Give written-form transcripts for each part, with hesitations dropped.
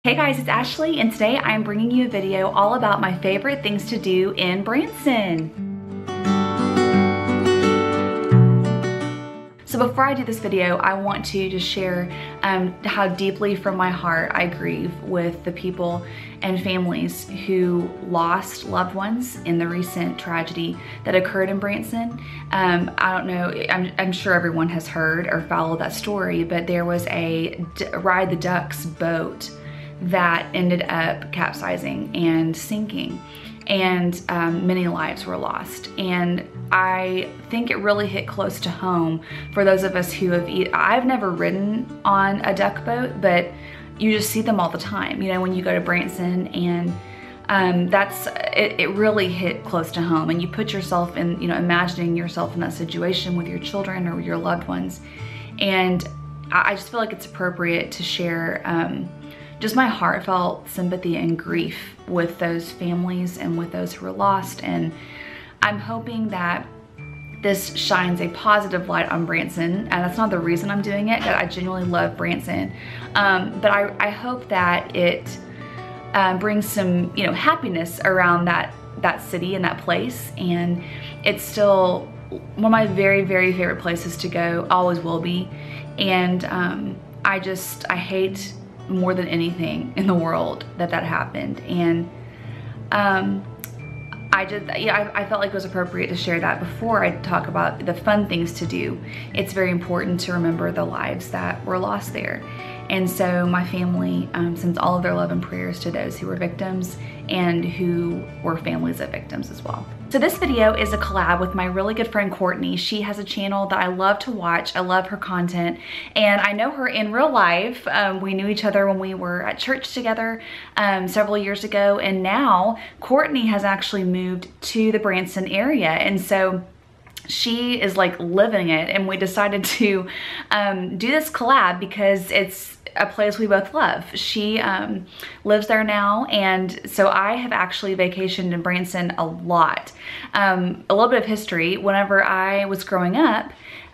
Hey guys, it's Ashley, and today I'm bringing you a video all about my favorite things to do in Branson. So before I do this video, I want to just share how deeply from my heart I grieve with the people and families who lost loved ones in the recent tragedy that occurred in Branson. I don't know, I'm sure everyone has heard or followed that story, but there was a Ride the Ducks boat that ended up capsizing and sinking, and many lives were lost. And I think it really hit close to home for those of us who have I've never ridden on a duck boat, but you just see them all the time, you know, when you go to Branson, and it really hit close to home. And you put yourself in, you know, imagining yourself in that situation with your children or your loved ones. And I just feel like it's appropriate to share just my heartfelt sympathy and grief with those families and with those who were lost. And I'm hoping that this shines a positive light on Branson. And that's not the reason I'm doing it, that I genuinely love Branson. But I hope that it brings some, you know, happiness around that city and that place. And it's still one of my very, very favorite places to go, always will be. And I hate more than anything in the world that happened. And I felt like it was appropriate to share that before I talk about the fun things to do. It's very important to remember the lives that were lost there. And so my family sends all of their love and prayers to those who were victims and who were families of victims as well. So this video is a collab with my really good friend Courtney. She has a channel that I love to watch. I love her content, and I know her in real life. We knew each other when we were at church together several years ago, and now Courtney has actually moved to the Branson area, and so she is like living it. And we decided to do this collab because it's a place we both love. She lives there now, and so I have actually vacationed in Branson a lot. A little bit of history: whenever I was growing up,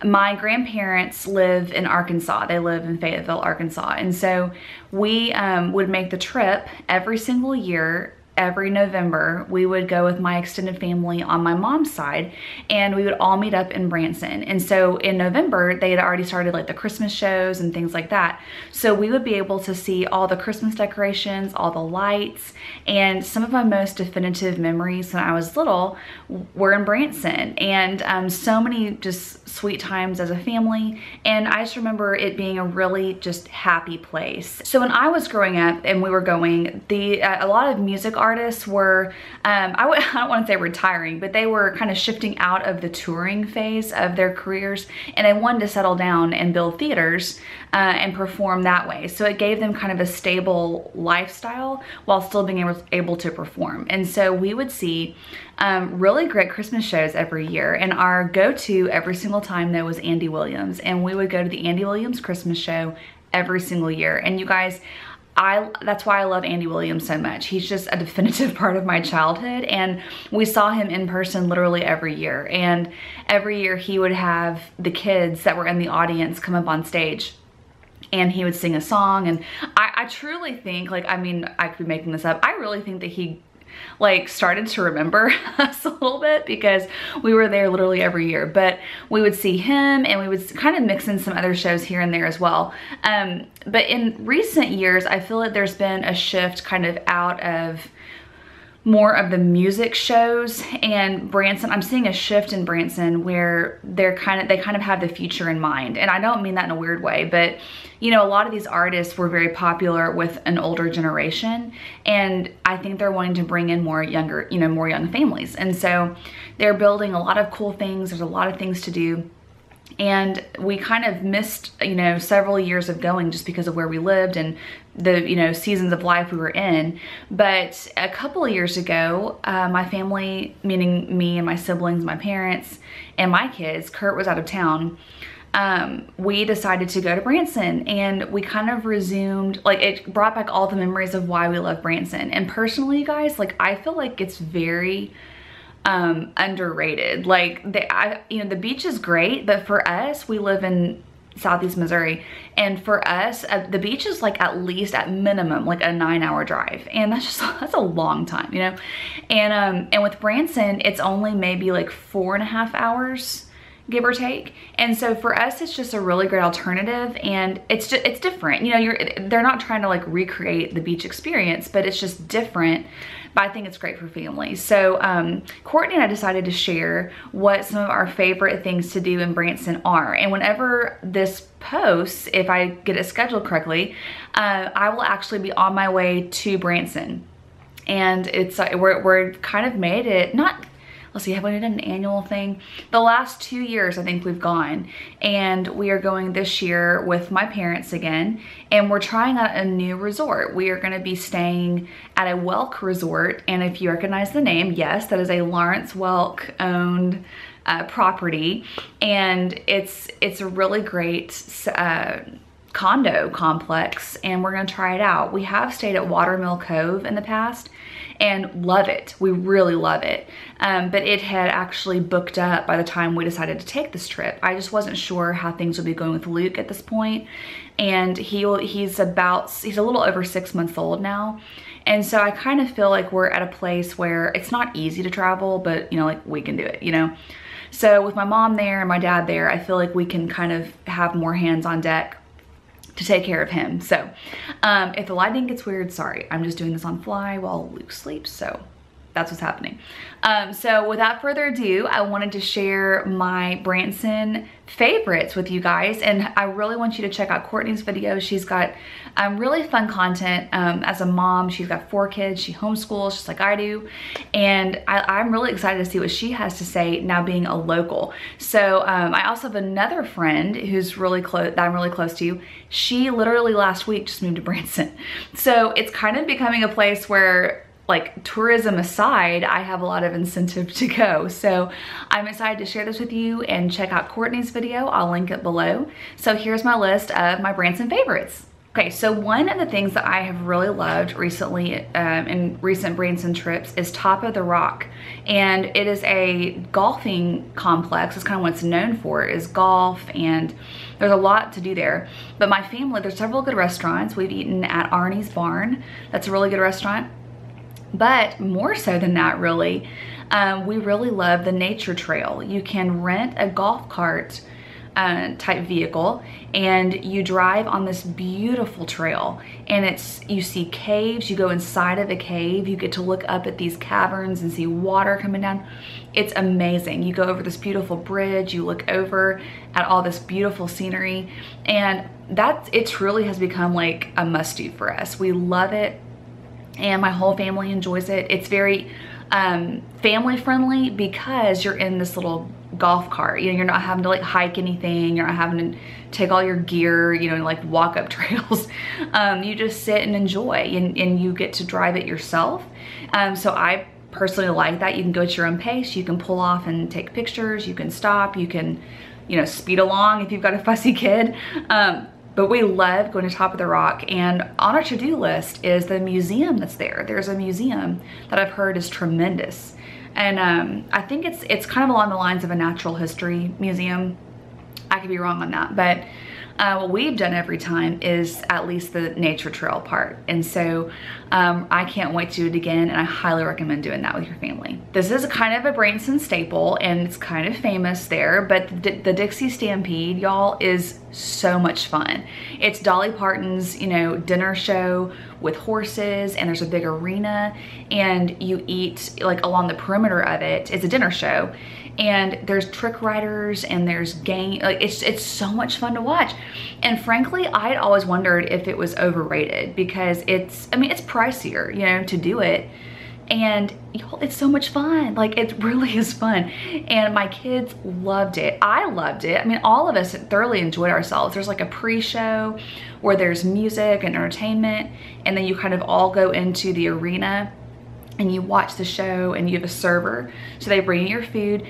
my grandparents live in Arkansas. They live in Fayetteville, Arkansas, and so we would make the trip every single year. Every November, we would go with my extended family on my mom's side, and we would all meet up in Branson. And so in November, they had already started like the Christmas shows and things like that. So we would be able to see all the Christmas decorations, all the lights, and some of my most definitive memories when I was little were in Branson. And so many just sweet times as a family. And I just remember it being a really just happy place. So when I was growing up and we were going, a lot of music artists were, I don't want to say retiring, but they were kind of shifting out of the touring phase of their careers, and they wanted to settle down and build theaters and perform that way. So it gave them kind of a stable lifestyle while still being able to perform. And so we would see really great Christmas shows every year, and our go-to every single time though was Andy Williams, and we would go to the Andy Williams Christmas show every single year. And you guys, that's why I love Andy Williams so much. He's just a definitive part of my childhood, and we saw him in person literally every year. And every year he would have the kids that were in the audience come up on stage, and he would sing a song. And I truly think, like, I mean, I could be making this up, I really think that he like started to remember us a little bit, because we were there literally every year. But we would see him, and we would kind of mix in some other shows here and there as well. But in recent years, I feel like there's been a shift kind of out of more of the music shows, and Branson, I'm seeing a shift in Branson where they kind of have the future in mind. And I don't mean that in a weird way, but you know, a lot of these artists were very popular with an older generation, and I think they're wanting to bring in more younger, you know, more young families. And so they're building a lot of cool things. There's a lot of things to do. And we kind of missed, you know, several years of going just because of where we lived and the, you know, seasons of life we were in. But a couple of years ago, my family, meaning me and my siblings, my parents, and my kids, Kurt was out of town. We decided to go to Branson, and we kind of resumed, like, it brought back all the memories of why we love Branson. And personally, you guys, like, I feel like it's very underrated. Like, you know, the beach is great, but for us, we live in Southeast Missouri. And for us, the beach is like at least at minimum like a 9-hour drive. And that's a long time, you know? And with Branson, it's only maybe like 4.5 hours, give or take. And so for us, it's just a really great alternative, and it's different. You know, they're not trying to like recreate the beach experience, but it's just different. But I think it's great for families. So Courtney and I decided to share what some of our favorite things to do in Branson are. And whenever this posts, if I get it scheduled correctly, I will actually be on my way to Branson. And it's we're kind of made it, not, let's see, have we done an annual thing? The last 2 years, I think we've gone, and we are going this year with my parents again, and we're trying out a new resort. We are gonna be staying at a Welk resort, and if you recognize the name, yes, that is a Lawrence Welk owned property, and it's a really great condo complex, and we're gonna try it out. We have stayed at Watermill Cove in the past and love it. We really love it. But it had actually booked up by the time we decided to take this trip. I just wasn't sure how things would be going with Luke at this point. And he's a little over 6 months old now. And so I kind of feel like we're at a place where it's not easy to travel, but you know, like we can do it, you know? So with my mom there and my dad there, I feel like we can kind of have more hands on deck to take care of him. So if the lighting gets weird, sorry, I'm just doing this on fly while Luke sleeps, so that's what's happening. So without further ado, I wanted to share my Branson favorites with you guys, and I really want you to check out Courtney's video. She's got really fun content. As a mom, she's got 4 kids, she homeschools just like I do, and I'm really excited to see what she has to say now being a local. So I also have another friend who's really close, that I'm really close to. She literally last week just moved to Branson. So it's kind of becoming a place where, like, tourism aside, I have a lot of incentive to go. So I'm excited to share this with you, and check out Courtney's video. I'll link it below. So here's my list of my Branson favorites. Okay, so one of the things that I have really loved recently in recent Branson trips is Top of the Rock. And it is a golfing complex. It's kind of what it's known for, is golf, and there's a lot to do there. But my family, there's several good restaurants. We've eaten at Arnie's Barn. That's a really good restaurant. But more so than that, really, we really love the nature trail. You can rent a golf cart type vehicle, and you drive on this beautiful trail, and you see caves. You go inside of a cave, you get to look up at these caverns and see water coming down. It's amazing. You go over this beautiful bridge, you look over at all this beautiful scenery, and it truly has become like a must-do for us. We love it, and my whole family enjoys it. It's very family friendly because you're in this little golf cart. You know, you're not having to like hike anything. You're not having to take all your gear, you know, like walk up trails. You just sit and enjoy, and you get to drive it yourself. So I personally like that. You can go at your own pace. You can pull off and take pictures. You can stop. You can, you know, speed along if you've got a fussy kid. But we love going to Top of the Rock, and on our to-do list is the museum that's there. There's a museum that I've heard is tremendous. And I think it's kind of along the lines of a natural history museum. I could be wrong on that, but what we've done every time is at least the nature trail part. And so I can't wait to do it again, and I highly recommend doing that with your family. This is kind of a Branson staple, and it's kind of famous there, but the Dixie Stampede, y'all, is so much fun. It's Dolly Parton's, you know, dinner show with horses, and there's a big arena, and you eat like along the perimeter of it. It's a dinner show, and there's trick riders, and there's game, like it's so much fun to watch. And frankly, I'd always wondered if it was overrated, because I mean, it's pricier, you know, to do it. And it's so much fun. Like, it really is fun. And my kids loved it. I loved it. I mean, all of us thoroughly enjoyed ourselves. There's like a pre-show where there's music and entertainment, and then you kind of all go into the arena and you watch the show, and you have a server, so they bring you your food.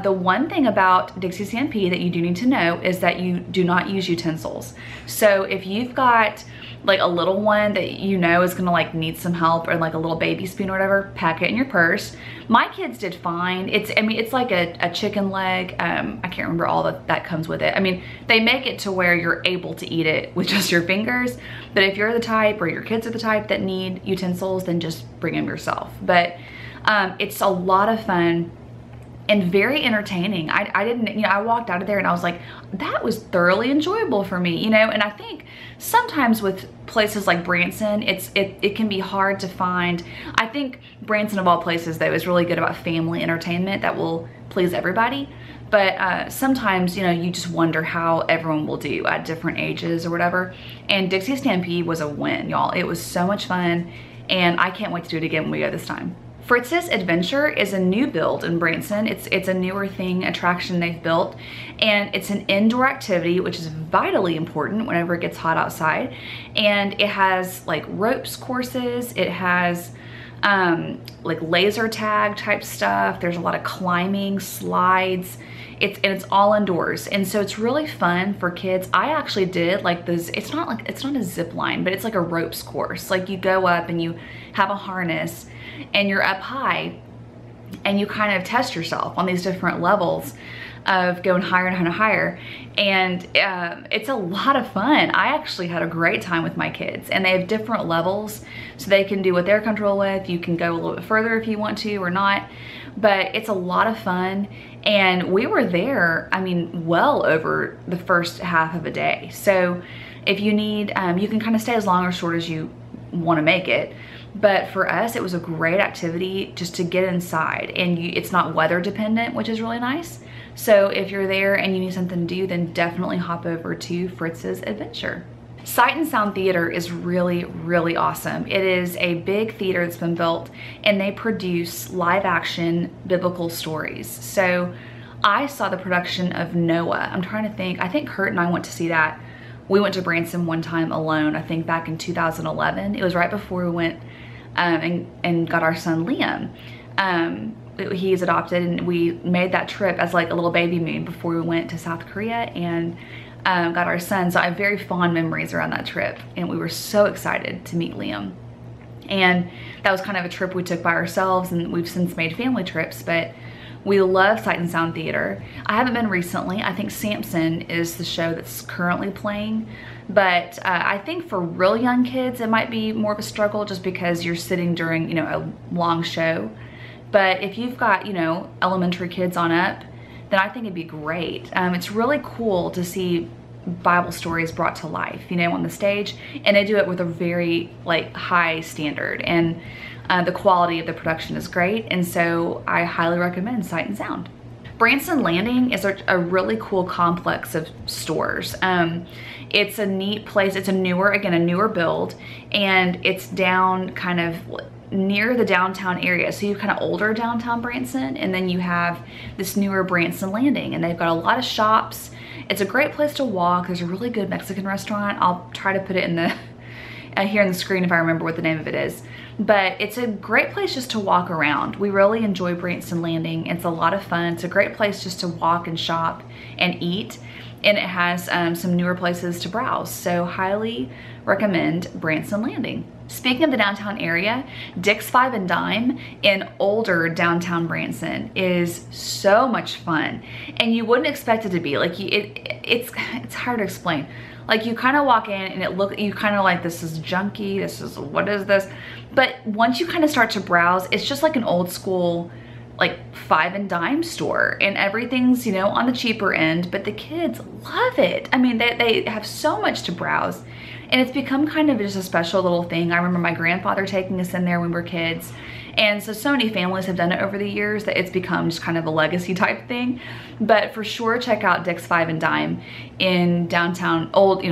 The one thing about Dixie Stampede that you do need to know is that you do not use utensils. So if you've got like a little one that you know is gonna like need some help, or like a little baby spoon or whatever, pack it in your purse. My kids did fine. I mean, it's like a chicken leg. I can't remember all that comes with it. I mean, they make it to where you're able to eat it with just your fingers, but if you're the type, or your kids are the type that need utensils, then just bring them yourself. But it's a lot of fun and very entertaining. I didn't, you know, I walked out of there and I was like, that was thoroughly enjoyable for me, you know. And I think sometimes with places like Branson, it can be hard to find. I think Branson, of all places though, is really good about family entertainment that will please everybody. But sometimes, you know, you just wonder how everyone will do at different ages or whatever. And Dixie Stampede was a win, y'all. It was so much fun, and I can't wait to do it again when we go this time. Fritz's Adventure is a new build in Branson. It's a newer attraction they've built, and it's an indoor activity, which is vitally important whenever it gets hot outside. And it has like ropes courses, it has like laser tag type stuff. There's a lot of climbing, slides. It's all indoors, and so it's really fun for kids. I actually did like this. It's not a zip line, but it's like a ropes course. Like you go up and you have a harness, and you're up high, and you kind of test yourself on these different levels of going higher and higher. And it's a lot of fun. I actually had a great time with my kids, and they have different levels, so they can do what they're comfortable with. You can go a little bit further if you want to or not, but it's a lot of fun. And we were there, I mean, well over the first half of a day. So if you need, you can kind of stay as long or short as you want to make it. But for us, it was a great activity just to get inside, and it's not weather dependent, which is really nice. So if you're there and you need something to do, then definitely hop over to Fritz's Adventure. Sight and Sound Theater is really, really awesome. It is a big theater that's been built, and they produce live action biblical stories. So I saw the production of Noah. I'm trying to think, I think Kurt and I went to see that. We went to Branson one time alone, I think back in 2011. It was right before we went and got our son Liam. He's adopted, and we made that trip as like a little baby moon before we went to South Korea and got our son. So I have very fond memories around that trip, and we were so excited to meet Liam. And that was kind of a trip we took by ourselves, and we've since made family trips, but we love Sight and Sound Theater. I haven't been recently. I think Samson is the show that's currently playing, but I think for real young kids, it might be more of a struggle just because you're sitting during, you know, a long show. But if you've got, you know, elementary kids on up, then I think it'd be great. It's really cool to see Bible stories brought to life, you know, on the stage, and they do it with a very like high standard, and the quality of the production is great, and so I highly recommend Sight and Sound. Branson Landing is a really cool complex of stores. It's a neat place. It's a newer build, and it's down kind of near the downtown area. So you have kind of older downtown Branson, and then you have this newer Branson Landing, and they've got a lot of shops. It's a great place to walk. There's a really good Mexican restaurant. I'll try to put it in the here on the screen if I remember what the name of it is. But it's a great place just to walk around. We really enjoy Branson Landing. It's a lot of fun. It's a great place just to walk and shop and eat. And it has some newer places to browse. So highly recommend Branson Landing. Speaking of the downtown area, Dick's Five and Dime in older downtown Branson is so much fun, and you wouldn't expect it to be. Like it's hard to explain. Like you kind of walk in and you kind of like, this is junky, what is this? But once you kind of start to browse, it's just like an old school like five and dime store, and everything's, you know, on the cheaper end, but the kids love it. I mean, they have so much to browse, and it's become kind of just a special little thing. I remember my grandfather taking us in there when we were kids, and so many families have done it over the years that it's become just kind of a legacy type thing. But for sure, check out Dick's Five and Dime in downtown, old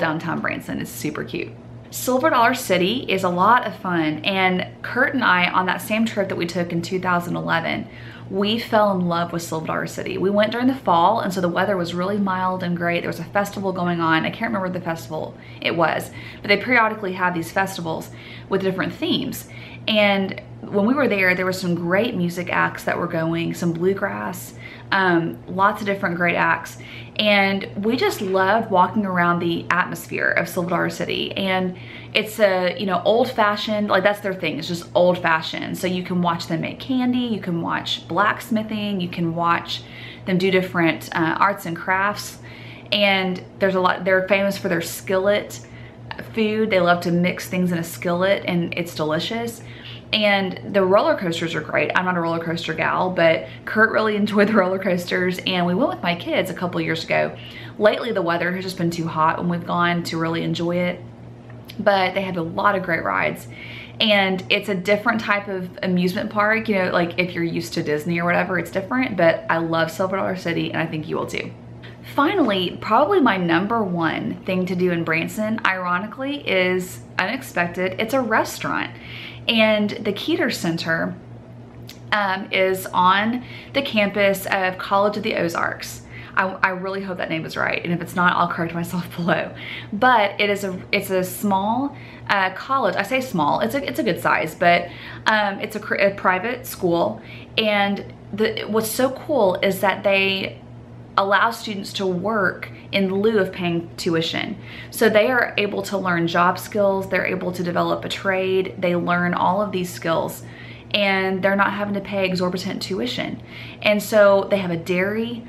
downtown Branson. It's super cute. Silver Dollar City is a lot of fun, and Kurt and I, on that same trip that we took in 2011, we fell in love with Silver City. We went during the fall, and so the weather was really mild and great. There was a festival going on. I can't remember the festival it was, but they periodically have these festivals with different themes. And when we were there were some great music acts that were going, some bluegrass, lots of different great acts. And we just loved walking around the atmosphere of Silver City. And it's a, you know, old fashioned, like that's their thing, it's just old fashioned. So you can watch them make candy, you can watch blacksmithing, you can watch them do different arts and crafts. And there's a lot, they're famous for their skillet food. They love to mix things in a skillet and it's delicious. And the roller coasters are great. I'm not a roller coaster gal, but Kurt really enjoyed the roller coasters, and we went with my kids a couple years ago. Lately, the weather has just been too hot when we've gone to really enjoy it, but they had a lot of great rides. And it's a different type of amusement park, you know, like if you're used to Disney or whatever, it's different, but I love Silver City, and I think you will too. Finally, probably my #1 thing to do in Branson, ironically, is unexpected. It's a restaurant. And the Keeter Center is on the campus of College of the Ozarks. I really hope that name is right, and if it's not, I'll correct myself below. But it's a small college. I say small, it's a good size, but it's a private school. And what's so cool is that they allow students to work in lieu of paying tuition. So they are able to learn job skills, they're able to develop a trade, they learn all of these skills, and they're not having to pay exorbitant tuition. And so they have a dairy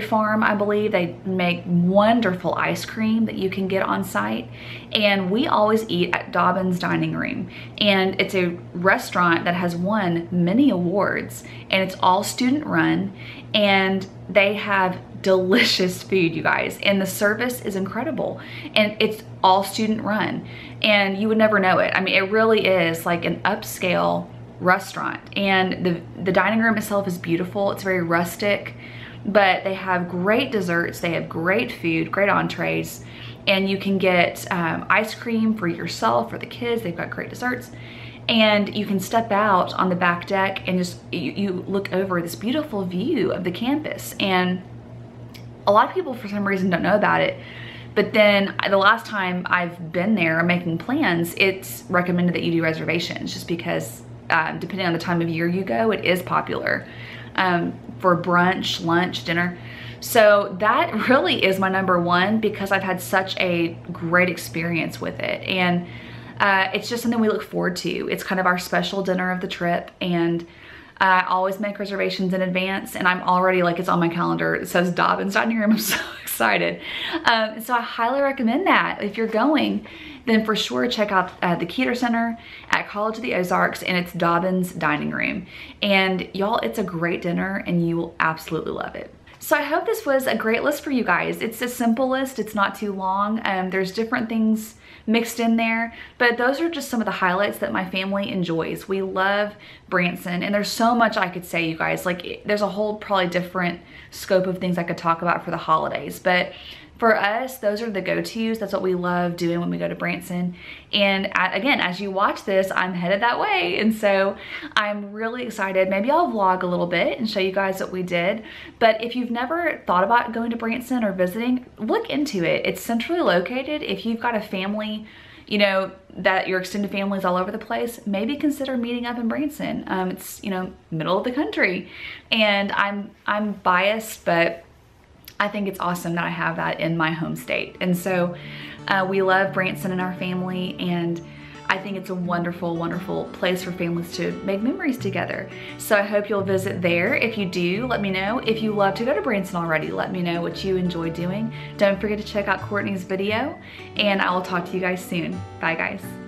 farm, I believe. They make wonderful ice cream that you can get on site. And we always eat at Dobbin's dining room. And it's a restaurant that has won many awards, and it's all student run. And they have delicious food, you guys. And the service is incredible. And it's all student run. And you would never know it. I mean, it really is like an upscale restaurant. And the dining room itself is beautiful. It's very rustic. But they have great desserts, they have great food, great entrees, and you can get ice cream for yourself, for the kids. They've got great desserts. And you can step out on the back deck and just, you look over this beautiful view of the campus. And a lot of people for some reason don't know about it. But then the last time I've been there making plans, it's recommended that you do reservations, just because depending on the time of year you go, it is popular. For brunch, lunch, dinner. So that really is my #1 because I've had such a great experience with it. And it's just something we look forward to. It's kind of our special dinner of the trip, and I always make reservations in advance, and I'm already like, it's on my calendar. It says Dobbin's dining room. I'm so excited. So I highly recommend that. If you're going, then for sure check out the Keeter Center at College of the Ozarks, and it's Dobbin's dining room. And y'all, it's a great dinner, and you will absolutely love it. So I hope this was a great list for you guys. It's a simple list, it's not too long. There's different things mixed in there, but those are just some of the highlights that my family enjoys. We love Branson, and there's so much I could say, you guys. Like, there's a whole probably different scope of things I could talk about for the holidays, but for us, those are the go-tos. That's what we love doing when we go to Branson. And again, as you watch this, I'm headed that way. And so I'm really excited. Maybe I'll vlog a little bit and show you guys what we did. But if you've never thought about going to Branson or visiting, look into it. It's centrally located. If you've got a family, you know, that your extended family is all over the place, maybe consider meeting up in Branson. It's, you know, middle of the country. And I'm biased, but I think it's awesome that I have that in my home state. And so we love Branson in our family, and I think it's a wonderful, wonderful place for families to make memories together. So I hope you'll visit there. If you do, let me know. If you love to go to Branson already, let me know what you enjoy doing. Don't forget to check out Courtney's video, and I will talk to you guys soon. Bye, guys.